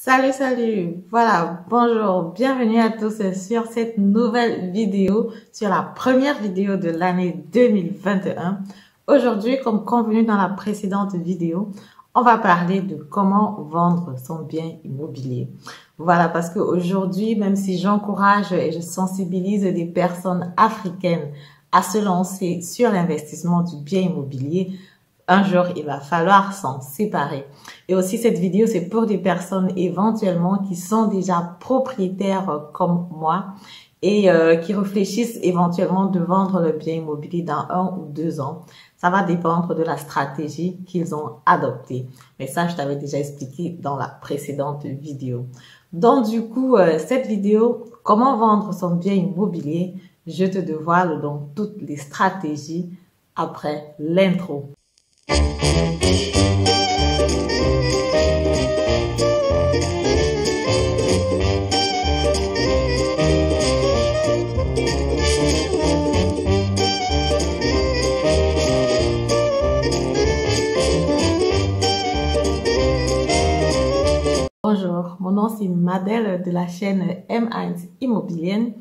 Salut, salut, voilà, bonjour, bienvenue à tous sur cette nouvelle vidéo, sur la première vidéo de l'année 2021. Aujourd'hui, comme convenu dans la précédente vidéo, on va parler de comment vendre son bien immobilier. Voilà, parce qu'aujourd'hui, même si j'encourage et je sensibilise des personnes africaines à se lancer sur l'investissement du bien immobilier, un jour, il va falloir s'en séparer. Et aussi, cette vidéo, c'est pour des personnes éventuellement qui sont déjà propriétaires comme moi et qui réfléchissent éventuellement de vendre le bien immobilier dans 1 ou 2 ans. Ça va dépendre de la stratégie qu'ils ont adoptée. Mais ça, je t'avais déjà expliqué dans la précédente vidéo. Donc, du coup, cette vidéo, comment vendre son bien immobilier, je te dévoile donc toutes les stratégies après l'intro. Bonjour, mon nom c'est Madel de la chaîne M1 Immobilienne.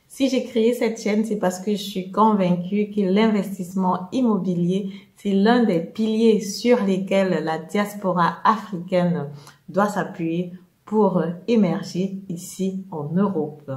Si j'ai créé cette chaîne, c'est parce que je suis convaincue que l'investissement immobilier, c'est l'un des piliers sur lesquels la diaspora africaine doit s'appuyer pour émerger ici en Europe.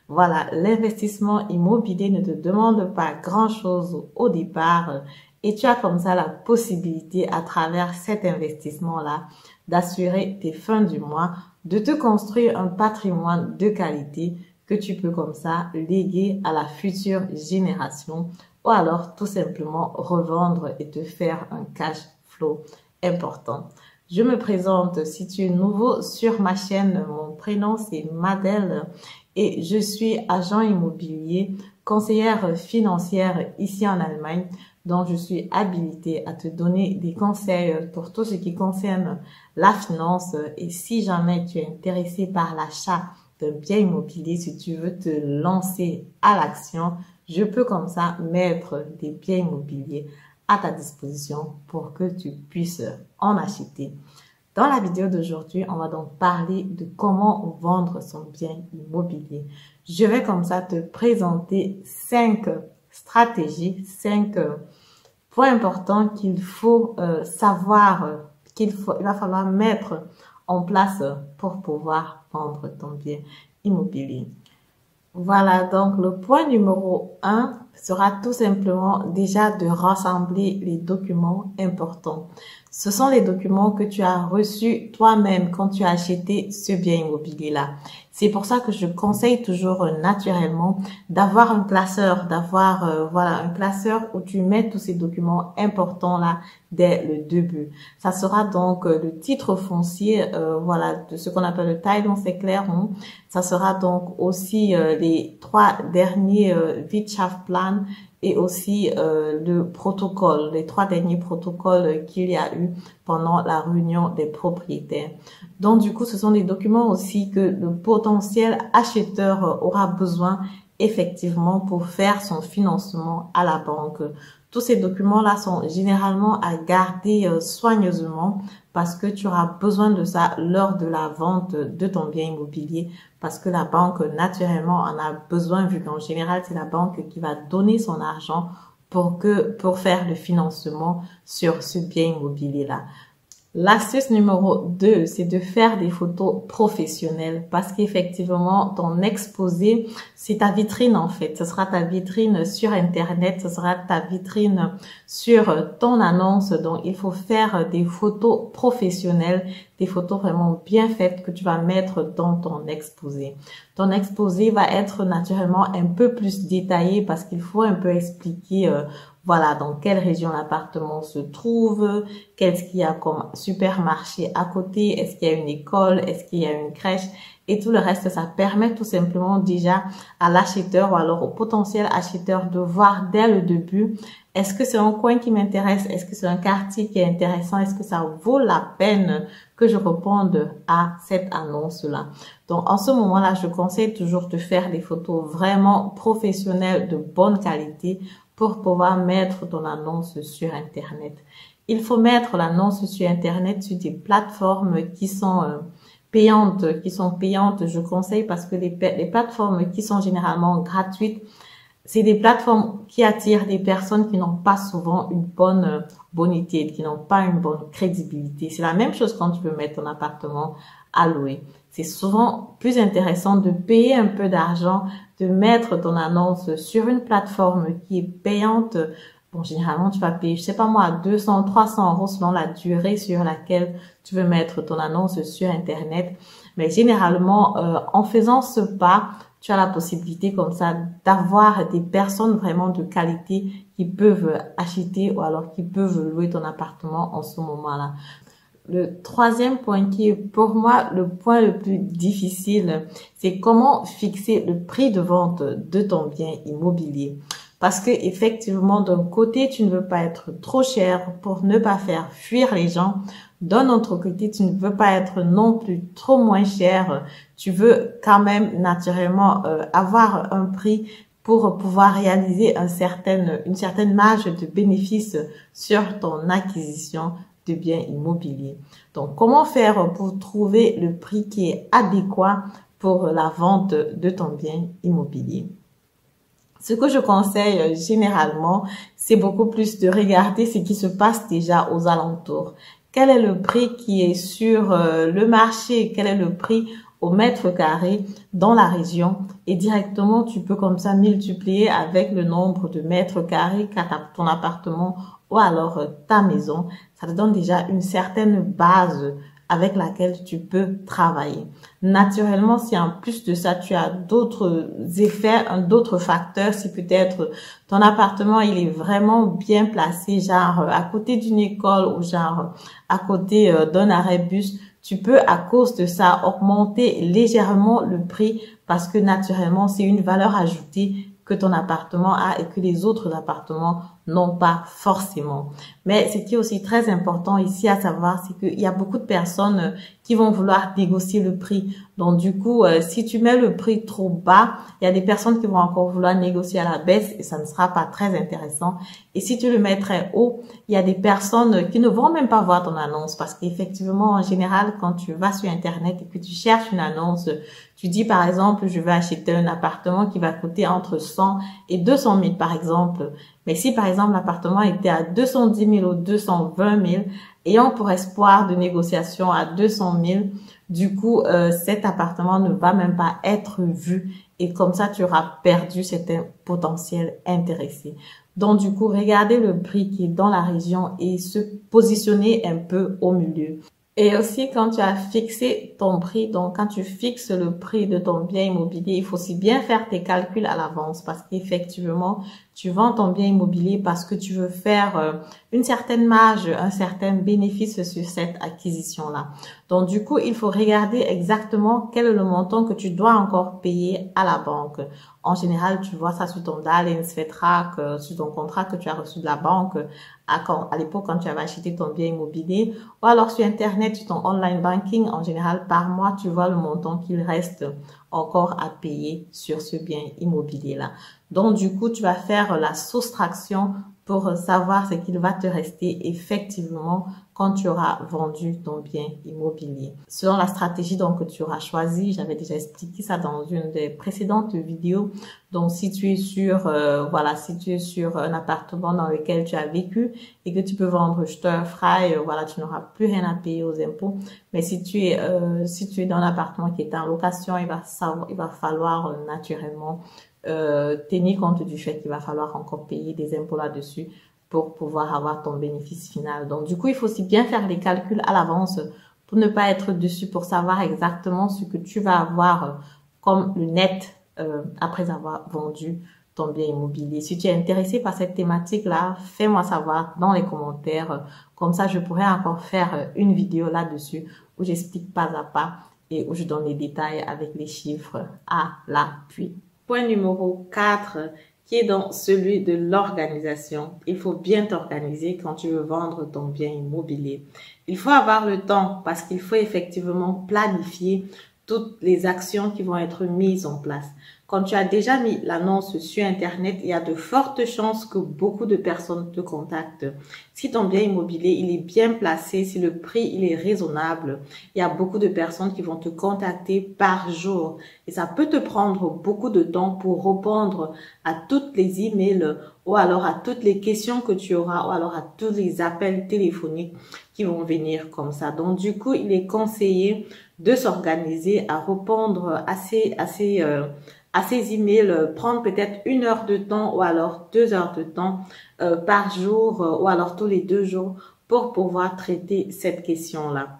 Voilà, l'investissement immobilier ne te demande pas grand-chose au départ et tu as comme ça la possibilité à travers cet investissement-là d'assurer tes fins du mois, de te construire un patrimoine de qualité que tu peux comme ça léguer à la future génération ou alors tout simplement revendre et te faire un cash flow important. Je me présente, si tu es nouveau sur ma chaîne, mon prénom c'est Madel et je suis agent immobilier, conseillère financière ici en Allemagne. Donc, je suis habilitée à te donner des conseils pour tout ce qui concerne la finance. Et si jamais tu es intéressé par l'achat d'un bien immobilier, si tu veux te lancer à l'action, je peux comme ça mettre des biens immobiliers à ta disposition pour que tu puisses en acheter. Dans la vidéo d'aujourd'hui, on va donc parler de comment vendre son bien immobilier. Je vais comme ça te présenter 5 stratégies, 5 points importants qu'il faut savoir, il va falloir mettre en place pour pouvoir vendre ton bien immobilier. Voilà, donc le point numéro 1 sera tout simplement déjà de rassembler les documents importants. Ce sont les documents que tu as reçus toi-même quand tu as acheté ce bien immobilier-là. C'est pour ça que je conseille toujours naturellement d'avoir un classeur, d'avoir voilà un classeur où tu mets tous ces documents importants-là dès le début. Ça sera donc le titre foncier, voilà, de ce qu'on appelle le Teilungserklärung. Ça sera donc aussi les 3 derniers Wirtschaftsplan et aussi le protocole, les 3 derniers protocoles qu'il y a eu pendant la réunion des propriétaires. Donc du coup, ce sont des documents aussi que le potentiel acheteur aura besoin effectivement pour faire son financement à la banque. Tous ces documents-là sont généralement à garder soigneusement parce que tu auras besoin de ça lors de la vente de ton bien immobilier parce que la banque, naturellement, en a besoin vu qu'en général, c'est la banque qui va donner son argent pour faire le financement sur ce bien immobilier-là. L'astuce numéro 2, c'est de faire des photos professionnelles parce qu'effectivement, ton exposé, c'est ta vitrine en fait. Ce sera ta vitrine sur Internet, ce sera ta vitrine sur ton annonce. Donc, il faut faire des photos professionnelles, des photos vraiment bien faites que tu vas mettre dans ton exposé. Ton exposé va être naturellement un peu plus détaillé parce qu'il faut un peu expliquer voilà, dans quelle région l'appartement se trouve, qu'est-ce qu'il y a comme supermarché à côté, est-ce qu'il y a une école, est-ce qu'il y a une crèche et tout le reste. Ça permet tout simplement déjà à l'acheteur ou alors au potentiel acheteur de voir dès le début, est-ce que c'est un coin qui m'intéresse, est-ce que c'est un quartier qui est intéressant, est-ce que ça vaut la peine que je réponde à cette annonce-là. Donc, en ce moment-là, je conseille toujours de faire des photos vraiment professionnelles de bonne qualité pour pouvoir mettre ton annonce sur Internet. Il faut mettre l'annonce sur Internet sur des plateformes qui sont payantes, qui sont payantes, je conseille parce que les plateformes qui sont généralement gratuites, c'est des plateformes qui attirent des personnes qui n'ont pas souvent une bonne bonité, qui n'ont pas une bonne crédibilité. C'est la même chose quand tu veux mettre ton appartement à louer. C'est souvent plus intéressant de payer un peu d'argent, de mettre ton annonce sur une plateforme qui est payante. Bon, généralement, tu vas payer, je sais pas moi, 200, 300 euros selon la durée sur laquelle tu veux mettre ton annonce sur Internet. Mais généralement, en faisant ce pas, tu as la possibilité comme ça d'avoir des personnes vraiment de qualité qui peuvent acheter ou alors qui peuvent louer ton appartement en ce moment-là. Le troisième point qui est pour moi le point le plus difficile, c'est comment fixer le prix de vente de ton bien immobilier. Parce que effectivement, d'un côté, tu ne veux pas être trop cher pour ne pas faire fuir les gens. D'un autre côté, tu ne veux pas être non plus trop moins cher. Tu veux quand même naturellement avoir un prix pour pouvoir réaliser une certaine marge de bénéfice sur ton acquisition de biens immobiliers. Donc, comment faire pour trouver le prix qui est adéquat pour la vente de ton bien immobilier? Ce que je conseille généralement, c'est beaucoup plus de regarder ce qui se passe déjà aux alentours. Quel est le prix qui est sur le marché? Quel est le prix au mètre carré dans la région? Et directement, tu peux comme ça multiplier avec le nombre de mètres carrés qu'a ton appartement ou alors ta maison. Ça te donne déjà une certaine base avec laquelle tu peux travailler. Naturellement, si en plus de ça, tu as d'autres effets, d'autres facteurs, si peut-être ton appartement, il est vraiment bien placé, genre à côté d'une école ou genre à côté d'un arrêt bus, tu peux à cause de ça augmenter légèrement le prix parce que naturellement, c'est une valeur ajoutée que ton appartement a et que les autres appartements n'ont pas forcément. Mais ce qui est aussi très important ici à savoir, c'est qu'il y a beaucoup de personnes qui vont vouloir négocier le prix. Donc du coup, si tu mets le prix trop bas, il y a des personnes qui vont encore vouloir négocier à la baisse et ça ne sera pas très intéressant. Et si tu le mets très haut, il y a des personnes qui ne vont même pas voir ton annonce parce qu'effectivement, en général, quand tu vas sur Internet et que tu cherches une annonce, tu dis par exemple, je vais acheter un appartement qui va coûter entre 100 et 200 000 par exemple. Mais si par exemple l'appartement était à 210 000 ou 220 000, ayant pour espoir de négociation à 200 000, du coup cet appartement ne va même pas être vu et comme ça tu auras perdu certains potentiels intéressés. Donc du coup, regardez le prix qui est dans la région et se positionner un peu au milieu. Et aussi, quand tu as fixé ton prix, donc quand tu fixes le prix de ton bien immobilier, il faut aussi bien faire tes calculs à l'avance parce qu'effectivement, tu vends ton bien immobilier parce que tu veux faire une certaine marge, un certain bénéfice sur cette acquisition-là. Donc, du coup, il faut regarder exactement quel est le montant que tu dois encore payer à la banque. En général, tu vois ça sur ton Darlehensvertrag, sur ton contrat que tu as reçu de la banque à l'époque quand tu avais acheté ton bien immobilier. Ou alors sur Internet, sur ton online banking, en général, par mois, tu vois le montant qu'il reste encore à payer sur ce bien immobilier-là. Donc, du coup, tu vas faire la soustraction pour savoir ce qu'il va te rester effectivement quand tu auras vendu ton bien immobilier. Selon la stratégie donc que tu auras choisie, j'avais déjà expliqué ça dans une des précédentes vidéos. Donc, si tu es sur si tu es sur un appartement dans lequel tu as vécu et que tu peux vendre stir-fry, tu n'auras plus rien à payer aux impôts. Mais si tu es dans un appartement qui est en location, il va falloir naturellement tenir compte du fait qu'il va falloir encore payer des impôts là-dessus pour pouvoir avoir ton bénéfice final. Donc, du coup, il faut aussi bien faire les calculs à l'avance pour ne pas être dessus, pour savoir exactement ce que tu vas avoir comme le net après avoir vendu ton bien immobilier. Si tu es intéressé par cette thématique-là, fais-moi savoir dans les commentaires. Comme ça, je pourrais encore faire une vidéo là-dessus où j'explique pas à pas et où je donne les détails avec les chiffres à l'appui. Point numéro 4, qui est dans celui de l'organisation. Il faut bien t'organiser quand tu veux vendre ton bien immobilier. Il faut avoir le temps parce qu'il faut effectivement planifier toutes les actions qui vont être mises en place. Quand tu as déjà mis l'annonce sur Internet, il y a de fortes chances que beaucoup de personnes te contactent. Si ton bien immobilier, il est bien placé, si le prix, il est raisonnable, il y a beaucoup de personnes qui vont te contacter par jour. Et ça peut te prendre beaucoup de temps pour répondre à toutes les emails ou alors à toutes les questions que tu auras ou alors à tous les appels téléphoniques qui vont venir comme ça. Donc, du coup, il est conseillé de s'organiser à répondre à ces emails, prendre peut-être 1 heure de temps ou alors 2 heures de temps par jour ou alors tous les 2 jours pour pouvoir traiter cette question-là.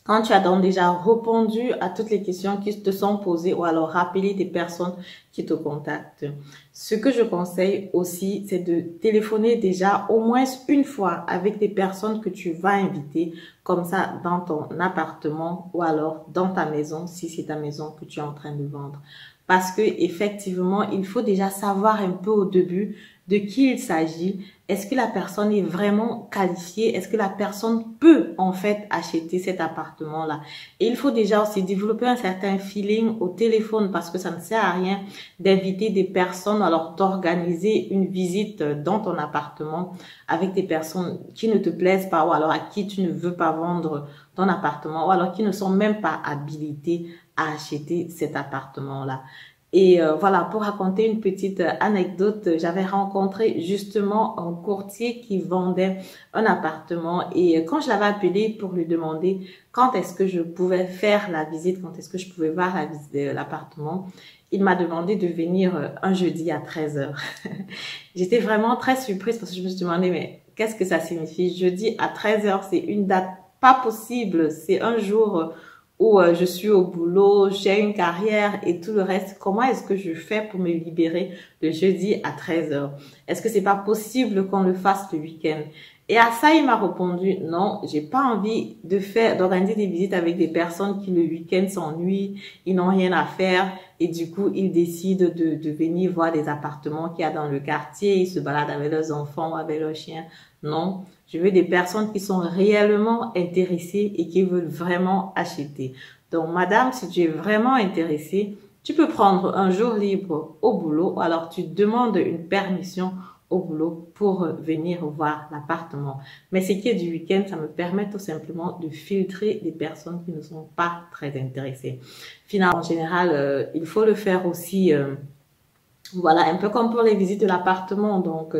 Quand tu as donc déjà répondu à toutes les questions qui te sont posées ou alors rappelé des personnes qui te contactent. Ce que je conseille aussi, c'est de téléphoner déjà au moins une fois avec des personnes que tu vas inviter, comme ça dans ton appartement ou alors dans ta maison, si c'est ta maison que tu es en train de vendre. Parce que effectivement, il faut déjà savoir un peu au début de qui il s'agit. Est-ce que la personne est vraiment qualifiée? Est-ce que la personne peut en fait acheter cet appartement-là? Et il faut déjà aussi développer un certain feeling au téléphone parce que ça ne sert à rien d'inviter des personnes, alors d'organiser une visite dans ton appartement avec des personnes qui ne te plaisent pas ou alors à qui tu ne veux pas vendre ton appartement ou alors qui ne sont même pas habilités à acheter cet appartement-là. Et voilà, pour raconter une petite anecdote, j'avais rencontré justement un courtier qui vendait un appartement et quand je l'avais appelé pour lui demander quand est-ce que je pouvais faire la visite, quand est-ce que je pouvais voir la visite de l'appartement, il m'a demandé de venir un jeudi à 13 heures. J'étais vraiment très surprise parce que je me suis demandé mais qu'est-ce que ça signifie? Jeudi à 13 heures, c'est une date pas possible, c'est un jour où je suis au boulot, j'ai une carrière et tout le reste. Comment est-ce que je fais pour me libérer le jeudi à 13 heures? Est-ce que c'est pas possible qu'on le fasse le week-end? Et à ça, il m'a répondu, non, j'ai pas envie d'organiser des visites avec des personnes qui le week-end s'ennuient, ils n'ont rien à faire et du coup, ils décident de venir voir des appartements qu'il y a dans le quartier, ils se baladent avec leurs enfants, avec leurs chiens. Non, je veux des personnes qui sont réellement intéressées et qui veulent vraiment acheter. Donc, madame, si tu es vraiment intéressée, tu peux prendre un jour libre au boulot ou alors tu demandes une permission au boulot pour venir voir l'appartement. Mais ce qui est du week-end, ça me permet tout simplement de filtrer les personnes qui ne sont pas très intéressées. Finalement, en général, il faut le faire aussi, voilà, un peu comme pour les visites de l'appartement. Donc,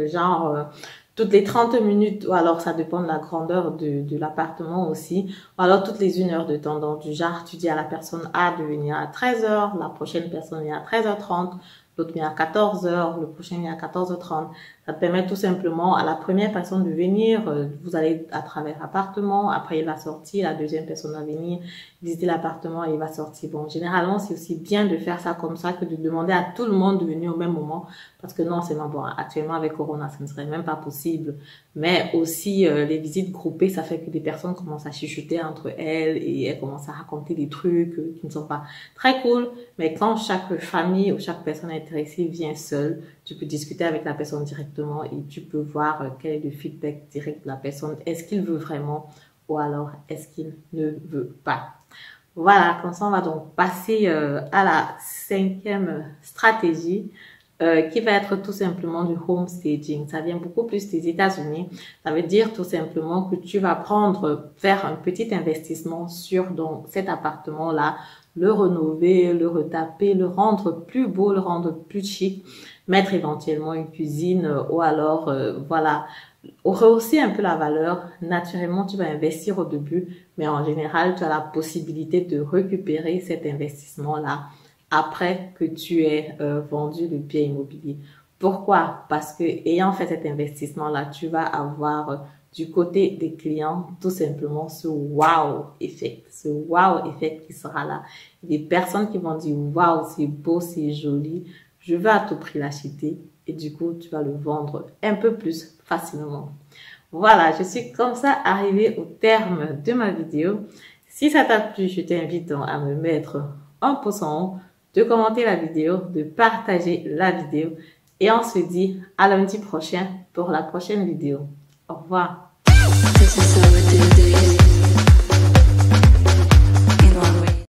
toutes les 30 minutes, ou alors ça dépend de la grandeur de l'appartement aussi, ou alors toutes les 1 heure de temps. Donc, du genre, tu dis à la personne A de venir à 13 heures, la prochaine personne vient à 13h30, l'autre vient à 14 heures, le prochain vient à 14h30. Ça te permet tout simplement à la première personne de venir, vous allez à travers l'appartement, après il va sortir, la deuxième personne va venir visiter l'appartement et il va sortir. Bon, généralement, c'est aussi bien de faire ça comme ça que de demander à tout le monde de venir au même moment, parce que non, c'est bon, actuellement avec Corona, ça ne serait même pas possible. Mais aussi, les visites groupées, ça fait que des personnes commencent à chuchoter entre elles et elles commencent à raconter des trucs qui ne sont pas très cool. Mais quand chaque famille ou chaque personne intéressée vient seule, tu peux discuter avec la personne directement et tu peux voir quel est le feedback direct de la personne. Est-ce qu'il veut vraiment ou alors est-ce qu'il ne veut pas? Voilà, comme ça on va donc passer à la 5e stratégie qui va être tout simplement du home staging. Ça vient beaucoup plus des États-Unis. Ça veut dire tout simplement que tu vas faire un petit investissement sur donc cet appartement-là, le rénover, le retaper, le rendre plus beau, le rendre plus chic, mettre éventuellement une cuisine ou alors, voilà, rehausser un peu la valeur. Naturellement, tu vas investir au début, mais en général, tu as la possibilité de récupérer cet investissement-là après que tu aies vendu le bien immobilier. Pourquoi? Parce que ayant fait cet investissement-là, tu vas avoir du côté des clients tout simplement ce wow effect, qui sera là. Des personnes qui vont dire wow, c'est beau, c'est joli, je vais à tout prix l'acheter et du coup, tu vas le vendre un peu plus facilement. Voilà, je suis comme ça arrivée au terme de ma vidéo. Si ça t'a plu, je t'invite à me mettre un pouce en haut, de commenter la vidéo, de partager la vidéo et on se dit à lundi prochain pour la prochaine vidéo. Au revoir.